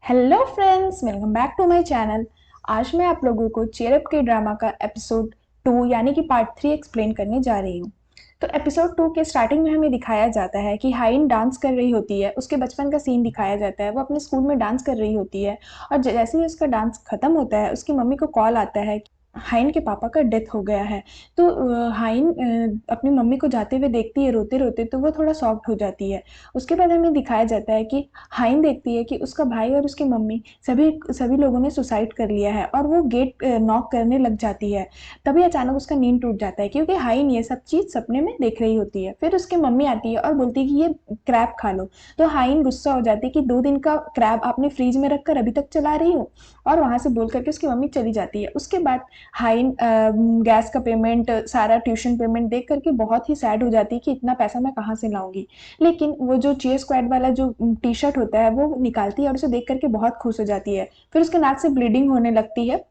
Hello friends, welcome back to my channel. आज मैं आप लोगों को चीयर अप के ड्रामा का एपिसोड 2 यानी कि पार्ट 3 एक्सप्लेन करने जा रही हूँ। तो एपिसोड 2 के स्टार्टिंग में हमें दिखाया जाता है कि हाइन डांस कर रही होती है। उसके बचपन का सीन दिखाया जाता है। वो अपने स्कूल में डांस कर रही होती है और जैसे ही उसका डांस खत्म होता है उसकी मम्मी को कॉल आता है कि हाइन के पापा का डेथ हो गया है। तो हाइन अपनी मम्मी को जाते हुए देखती है रोते-रोते, तो वो थोड़ा सॉफ्ट हो जाती है। उसके बाद हमें दिखाया जाता है कि हाइन देखती है कि उसका भाई और उसकी मम्मी सभी सभी लोगों ने सुसाइड कर लिया है और वो गेट नॉक करने लग जाती है। तभी अचानक उसका नींद टूट जाता है क्योंकि हाइन ये सब चीज़ सपने में देख रही होती है। फिर उसकी मम्मी आती है और बोलती है कि ये क्रैब खा लो। तो हाइन गुस्सा हो जाती है कि 2 दिन का क्रैब आपने फ्रिज में रखकर अभी तक चला रही हो, और वहाँ से बोल कर के उसकी मम्मी चली जाती है। उसके बाद हाइन गैस का पेमेंट, सारा ट्यूशन पेमेंट देख कर के बहुत ही सैड हो जाती है कि इतना पैसा मैं कहाँ से लाऊँगी। लेकिन वो जो चीयर स्क्वाड वाला जो टी-शर्ट होता है वो निकालती है और उसे देख कर के बहुत खुश हो जाती है। फिर उसके नाक से ब्लीडिंग होने लगती है।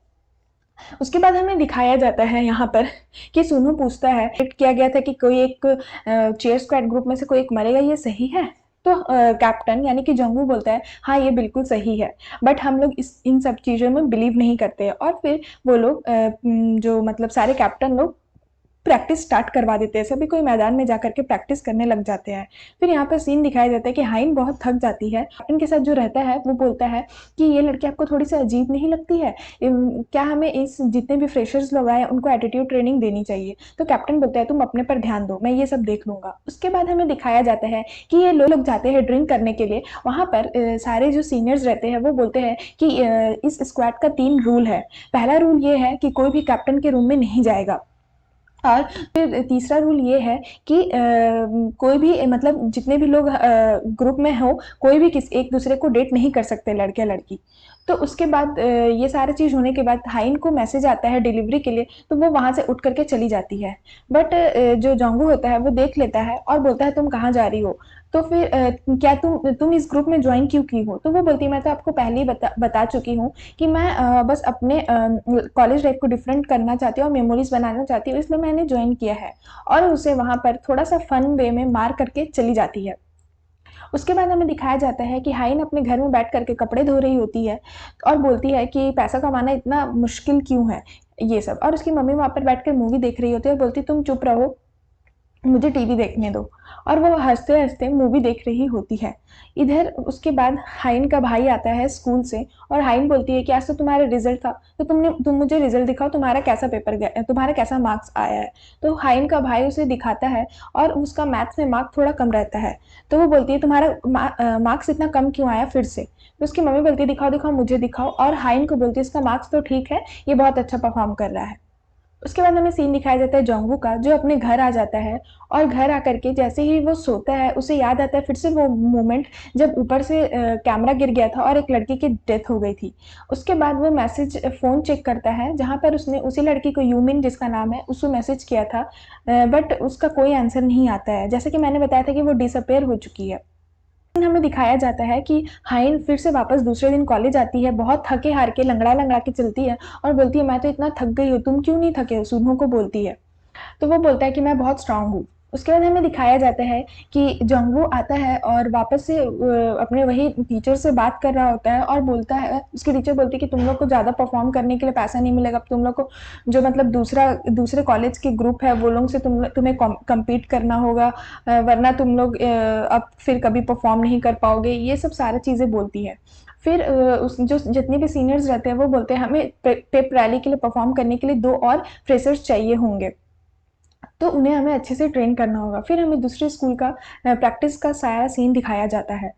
उसके बाद हमें दिखाया जाता है यहाँ पर कि सुनू पूछता है, किया गया था कि कोई एक चीयर स्क्वाड ग्रुप में से कोई एक मरेगा, ये सही है? तो कैप्टन यानी कि जंगू बोलता है, हाँ ये बिल्कुल सही है, बट हम लोग इस इन सब चीज़ों में बिलीव नहीं करते हैं। और फिर वो लोग जो मतलब सारे कैप्टन लोग प्रैक्टिस स्टार्ट करवा देते हैं। सभी कोई मैदान में जाकर के प्रैक्टिस करने लग जाते हैं। फिर यहाँ पर सीन दिखाया जाता है कि हाइन बहुत थक जाती है। कैप्टन के साथ जो रहता है वो बोलता है कि ये लड़की आपको थोड़ी-सी अजीब नहीं लगती है? क्या हमें इस जितने भी फ्रेशर्स लोग आए हैं उनको एटीट्यूड ट्रेनिंग देनी चाहिए? तो कैप्टन बोलता है तुम अपने पर ध्यान दो, मैं ये सब देख लूँगा। उसके बाद हमें दिखाया जाता है कि ये लोग जाते हैं ड्रिंक करने के लिए। वहाँ पर सारे जो सीनियर्स रहते हैं वो बोलते हैं कि इस स्क्वाड का 3 रूल है। पहला रूल ये है कि कोई भी कैप्टन के रूम में नहीं जाएगा। और फिर तीसरा रूल ये है कि कोई भी मतलब जितने भी लोग ग्रुप में हो, कोई भी किस एक दूसरे को डेट नहीं कर सकते, लड़का-लड़की। तो उसके बाद ये सारी चीज़ होने के बाद हाइन को मैसेज आता है डिलीवरी के लिए, तो वो वहाँ से उठ कर के चली जाती है। बट जो जोंगू होता है वो देख लेता है और बोलता है तुम कहाँ जा रही हो? तो फिर क्या तुम इस ग्रुप में जॉइन क्यों की हो? तो वो बोलती है मैं तो आपको पहले ही बता चुकी हूँ कि मैं बस अपने कॉलेज लाइफ को डिफरेंट करना चाहती हूँ और मेमोरीज बनाना चाहती हूँ, इसलिए मैंने ज्वाइन किया है। और उसे वहाँ पर थोड़ा सा फन वे में मार करके चली जाती है। उसके बाद हमें दिखाया जाता है कि हाइन अपने घर में बैठ करके कपड़े धो रही होती है और बोलती है कि पैसा कमाना इतना मुश्किल क्यों है, ये सब। और उसकी मम्मी वहाँ पर बैठ कर मूवी देख रही होती है और बोलती तुम चुप रहो, मुझे टीवी देखने दो। और वो हँसते-हँसते मूवी देख रही होती है। इधर उसके बाद हाइन का भाई आता है स्कूल से और हाइन बोलती है कि आज तो तुम्हारा रिज़ल्ट था, तो तुम मुझे रिज़ल्ट दिखाओ, तुम्हारा कैसा पेपर गया, तुम्हारा कैसा मार्क्स आया है। तो हाइन का भाई उसे दिखाता है और उसका मैथ्स में मार्क थोड़ा कम रहता है। तो वो बोलती है तुम्हारा मार्क्स इतना कम क्यों आया फिर से? तो उसकी मम्मी बोलती है दिखाओ, दिखाओ, मुझे दिखाओ, और हाइन को बोलती है इसका मार्क्स तो ठीक है, ये बहुत अच्छा परफ़ॉर्म कर रहा है। उसके बाद हमें सीन दिखाया जाता है जोंगू का, जो अपने घर आ जाता है और घर आकर के जैसे ही वो सोता है उसे याद आता है फिर से वो मोमेंट जब ऊपर से कैमरा गिर गया था और एक लड़की की डेथ हो गई थी। उसके बाद वो मैसेज फ़ोन चेक करता है जहाँ पर उसने उसी लड़की को यूमिन जिसका नाम है उसको मैसेज किया था, बट उसका कोई आंसर नहीं आता है। जैसे कि मैंने बताया था कि वो डिसअपियर हो चुकी है। हमें दिखाया जाता है कि हाइन फिर से वापस दूसरे दिन कॉलेज आती है, बहुत थके-हार के लंगड़ा-लंगड़ा के चलती है और बोलती है मैं तो इतना थक गई हूँ, तुम क्यों नहीं थके हो? सुन्हो को बोलती है। तो वो बोलता है कि मैं बहुत स्ट्रॉन्ग हूँ। उसके बाद हमें दिखाया जाता है कि जोंगवू आता है और वापस से अपने वही टीचर से बात कर रहा होता है और बोलता है, उसकी टीचर बोलती है कि तुम लोग को ज़्यादा परफ़ॉर्म करने के लिए पैसा नहीं मिलेगा, अब तुम लोग को जो मतलब दूसरे कॉलेज के ग्रुप है वो लोग से तुम्हें कम्पीट करना होगा, वरना तुम लोग अब फिर कभी परफ़ॉर्म नहीं कर पाओगे, ये सब सारी चीज़ें बोलती है। फिर उस जो जितने भी सीनियर्स रहते हैं वो बोलते हैं हमें पेप रैली के लिए परफ़ॉर्म करने के लिए 2 और फ्रेशर्स चाहिए होंगे। तो उन्हें हमें अच्छे से ट्रेन करना होगा। फिर हमें दूसरे स्कूल का प्रैक्टिस का सारा सीन दिखाया जाता है।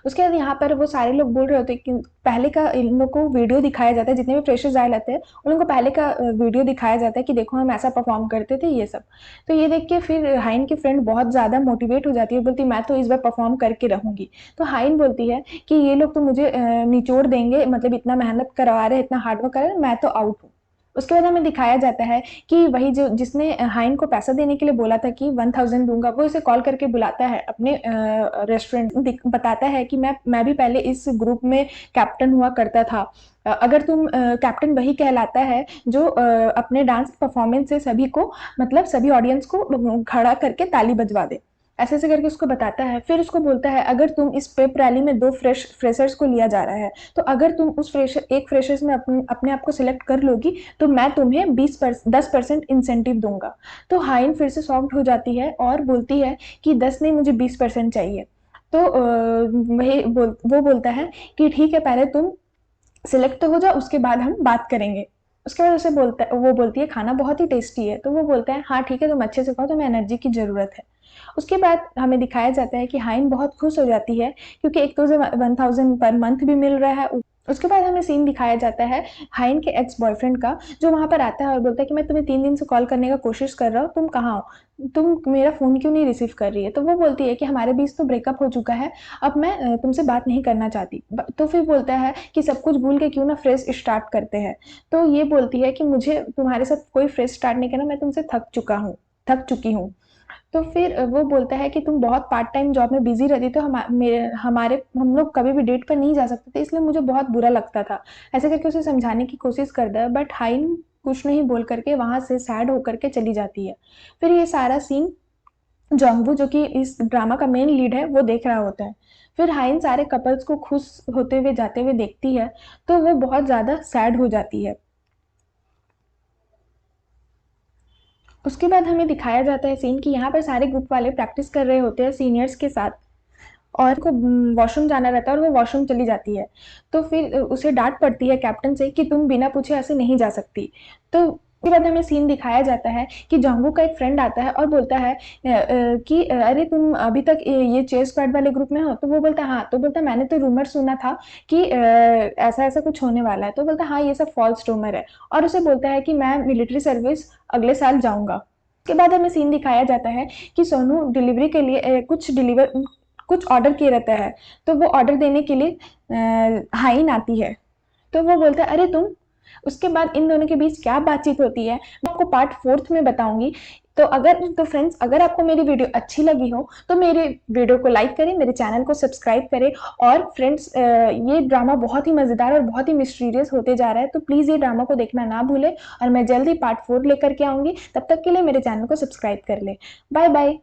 उसके बाद यहाँ पर वो सारे लोग बोल रहे होते हैं कि पहले का इन लोग को वीडियो दिखाया जाता है, जितने भी फ्रेशर्स आए रहते हैं, उन लोगों को पहले का वीडियो दिखाया जाता है कि देखो हम ऐसा परफ़ॉर्म करते थे, ये सब। तो ये देख के फिर हाइन की फ्रेंड बहुत ज़्यादा मोटिवेट हो जाती है, बोलती है मैं तो इस बार परफ़ॉर्म करके रहूँगी। तो हाइन बोलती है कि ये लोग तो मुझे निचोड़ देंगे, मतलब इतना मेहनत करवा रहे हैं, इतना हार्ड वर्क कर रहे हैं, मैं तो आउट हूँ। उसके बाद हमें दिखाया जाता है कि वही जो जिसने हाइन को पैसा देने के लिए बोला था कि 1000 दूँगा, वो उसे कॉल करके बुलाता है अपने रेस्टोरेंट, बताता है कि मैं भी पहले इस ग्रुप में कैप्टन हुआ करता था। अगर तुम कैप्टन वही कहलाता है जो अपने डांस परफॉर्मेंस से सभी को मतलब सभी ऑडियंस को खड़ा करके ताली बजवा दे। ऐसे ऐसे करके उसको बताता है। फिर उसको बोलता है अगर तुम इस पेप रैली में 2 फ्रेशर्स को लिया जा रहा है, तो अगर तुम उस एक फ्रेशर्स में अपने आप को सिलेक्ट कर लोगी तो मैं तुम्हें 10% इंसेंटिव दूंगा। तो हाइन फिर से सॉफ्ट हो जाती है और बोलती है कि 10 नहीं, मुझे 20% चाहिए। तो वो बोलता है कि ठीक है, पहले तुम सिलेक्ट तो हो जाओ, उसके बाद हम बात करेंगे। उसके बाद वो बोलती है खाना बहुत ही टेस्टी है। तो वो बोलता है हाँ ठीक है, तुम अच्छे से खाओ, तुम्हें एनर्जी की ज़रूरत है। उसके बाद हमें दिखाया जाता है कि हाइन बहुत खुश हो जाती है क्योंकि एक तो उसे 1000 पर मंथ भी मिल रहा है। उसके बाद हमें सीन दिखाया जाता है हाइन के एक्स बॉयफ्रेंड का, जो वहाँ पर आता है और बोलता है कि मैं तुम्हें 3 दिन से कॉल करने का कोशिश कर रहा हूँ, तुम कहाँ हो, तुम मेरा फ़ोन क्यों नहीं रिसीव कर रही है। तो वो बोलती है कि हमारे बीच तो ब्रेकअप हो चुका है, अब मैं तुमसे बात नहीं करना चाहती। तो फिर बोलता है कि सब कुछ भूल के क्यों ना फ्रेश स्टार्ट करते हैं। तो ये बोलती है कि मुझे तुम्हारे साथ कोई फ्रेश स्टार्ट नहीं करना, मैं तुमसे थक चुकी हूँ। तो फिर वो बोलता है कि तुम बहुत पार्ट टाइम जॉब में बिजी रहती, तो हम लोग कभी भी डेट पर नहीं जा सकते थे, इसलिए मुझे बहुत बुरा लगता था। ऐसे करके उसे समझाने की कोशिश करता है, बट हाइन कुछ नहीं बोल करके वहाँ से सैड होकर के चली जाती है। फिर ये सारा सीन जोंगवू, जो कि इस ड्रामा का मेन लीड है, वो देख रहा होता है। फिर हाइन सारे कपल्स को खुश होते हुए जाते हुए देखती है, तो वो बहुत ज़्यादा सैड हो जाती है। उसके बाद हमें दिखाया जाता है सीन कि यहाँ पर सारे ग्रुप वाले प्रैक्टिस कर रहे होते हैं सीनियर्स के साथ, और को वॉशरूम जाना रहता है और वो वॉशरूम चली जाती है। तो फिर उसे डांट पड़ती है कैप्टन से कि तुम बिना पूछे ऐसे नहीं जा सकती। तो उसके बाद हमें सीन दिखाया जाता है कि जोंगवू का एक फ्रेंड आता है और बोलता है कि अरे तुम अभी तक ये चेयर स्क्वाड वाले ग्रुप में हो। तो वो बोलता है हाँ। तो बोलता है मैंने तो रूमर सुना था कि ऐसा ऐसा कुछ होने वाला है। तो बोलता है हाँ, ये सब फॉल्स रूमर है, और उसे बोलता है कि मैं मिलिट्री सर्विस अगले साल जाऊंगा। उसके बाद हमें सीन दिखाया जाता है कि सोनू डिलीवरी के लिए कुछ ऑर्डर किए रहता है। तो वो ऑर्डर देने के लिए हाइन आती है। तो वो बोलता है अरे तुम। उसके बाद इन दोनों के बीच क्या बातचीत होती है मैं आपको पार्ट 4 में बताऊंगी। तो फ्रेंड्स, अगर आपको मेरी वीडियो अच्छी लगी हो तो मेरे वीडियो को लाइक करें, मेरे चैनल को सब्सक्राइब करें। और फ्रेंड्स, ये ड्रामा बहुत ही मज़ेदार और बहुत ही मिस्टीरियस होते जा रहा है, तो प्लीज़ ये ड्रामा को देखना ना भूलें। और मैं जल्दी पार्ट 4 लेकर के आऊँगी, तब तक के लिए मेरे चैनल को सब्सक्राइब कर लें। Bye bye.